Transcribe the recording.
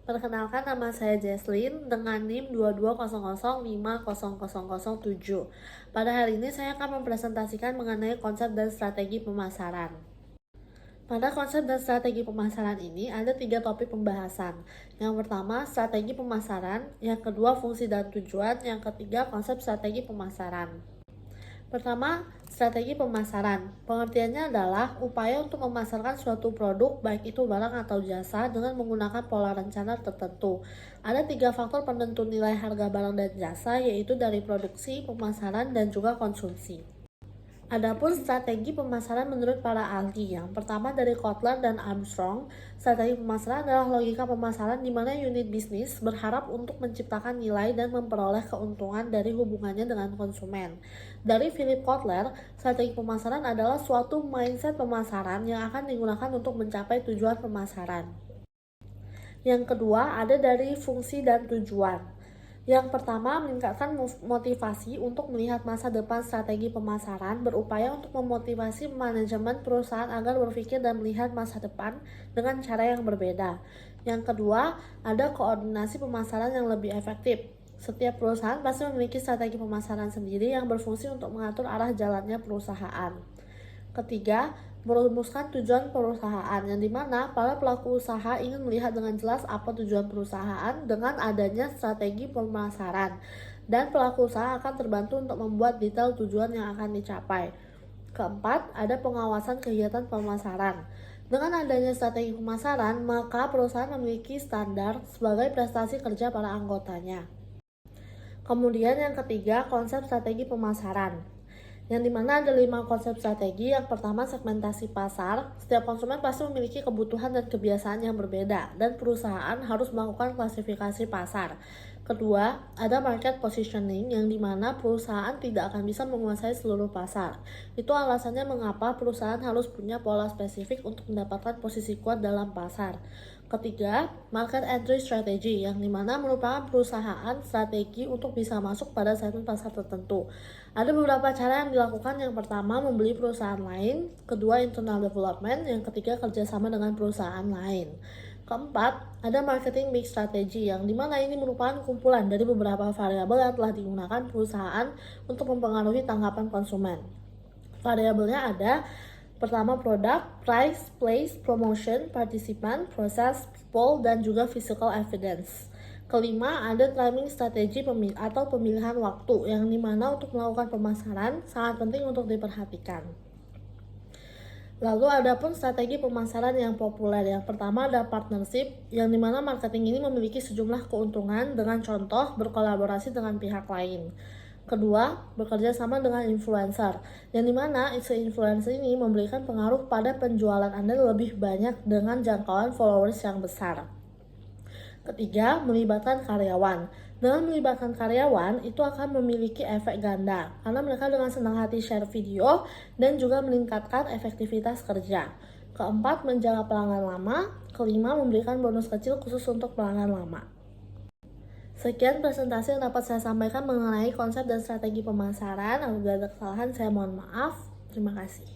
Perkenalkan, nama saya Jesslyn dengan NIM 2200500007. Pada hari ini saya akan mempresentasikan mengenai konsep dan strategi pemasaran. Pada konsep dan strategi pemasaran ini ada 3 topik pembahasan. Yang pertama, strategi pemasaran, yang kedua, fungsi dan tujuan, yang ketiga, konsep strategi pemasaran. Pertama, strategi pemasaran. Pengertiannya adalah upaya untuk memasarkan suatu produk, baik itu barang atau jasa, dengan menggunakan pola rencana tertentu. Ada 3 faktor penentu nilai harga barang dan jasa, yaitu dari produksi, pemasaran, dan juga konsumsi. Adapun strategi pemasaran menurut para ahli, yang pertama dari Kotler dan Armstrong, strategi pemasaran adalah logika pemasaran di mana unit bisnis berharap untuk menciptakan nilai dan memperoleh keuntungan dari hubungannya dengan konsumen. Dari Philip Kotler, strategi pemasaran adalah suatu mindset pemasaran yang akan digunakan untuk mencapai tujuan pemasaran. Yang kedua ada dari fungsi dan tujuan. Yang pertama, meningkatkan motivasi untuk melihat masa depan. Strategi pemasaran berupaya untuk memotivasi manajemen perusahaan agar berpikir dan melihat masa depan dengan cara yang berbeda. Yang kedua, ada koordinasi pemasaran yang lebih efektif. Setiap perusahaan pasti memiliki strategi pemasaran sendiri yang berfungsi untuk mengatur arah jalannya perusahaan. Ketiga, merumuskan tujuan perusahaan, yang dimana para pelaku usaha ingin melihat dengan jelas apa tujuan perusahaan dengan adanya strategi pemasaran, dan pelaku usaha akan terbantu untuk membuat detail tujuan yang akan dicapai. Keempat, ada pengawasan kegiatan pemasaran. Dengan adanya strategi pemasaran, maka perusahaan memiliki standar sebagai prestasi kerja para anggotanya. Kemudian yang ketiga, konsep strategi pemasaran, yang dimana ada 5 konsep strategi. Yang pertama, segmentasi pasar. Setiap konsumen pasti memiliki kebutuhan dan kebiasaan yang berbeda, dan perusahaan harus melakukan klasifikasi pasar. Kedua, ada market positioning, yang dimana perusahaan tidak akan bisa menguasai seluruh pasar. Itu alasannya mengapa perusahaan harus punya pola spesifik untuk mendapatkan posisi kuat dalam pasar. Ketiga, market entry strategy, yang dimana merupakan perusahaan strategi untuk bisa masuk pada segmen pasar tertentu. Ada beberapa cara yang dilakukan. Yang pertama, membeli perusahaan lain. Kedua, internal development. Yang ketiga, kerjasama dengan perusahaan lain. Keempat, ada marketing mix strategy, yang dimana ini merupakan kumpulan dari beberapa variabel yang telah digunakan perusahaan untuk mempengaruhi tanggapan konsumen. Variabelnya ada: pertama, produk, price, place, promotion, partisipan, proses, people, dan juga physical evidence. Kelima, ada timing strategi atau pemilihan waktu, yang dimana untuk melakukan pemasaran sangat penting untuk diperhatikan. Lalu ada pun strategi pemasaran yang populer. Yang pertama ada partnership, yang dimana marketing ini memiliki sejumlah keuntungan, dengan contoh berkolaborasi dengan pihak lain. Kedua, bekerja sama dengan influencer, yang dimana influencer ini memberikan pengaruh pada penjualan Anda lebih banyak dengan jangkauan followers yang besar. Ketiga, melibatkan karyawan. Dengan melibatkan karyawan, itu akan memiliki efek ganda, karena mereka dengan senang hati share video dan juga meningkatkan efektivitas kerja. Keempat, menjaga pelanggan lama. Kelima, memberikan bonus kecil khusus untuk pelanggan lama. Sekian presentasi yang dapat saya sampaikan mengenai konsep dan strategi pemasaran. Apabila ada kesalahan, saya mohon maaf. Terima kasih.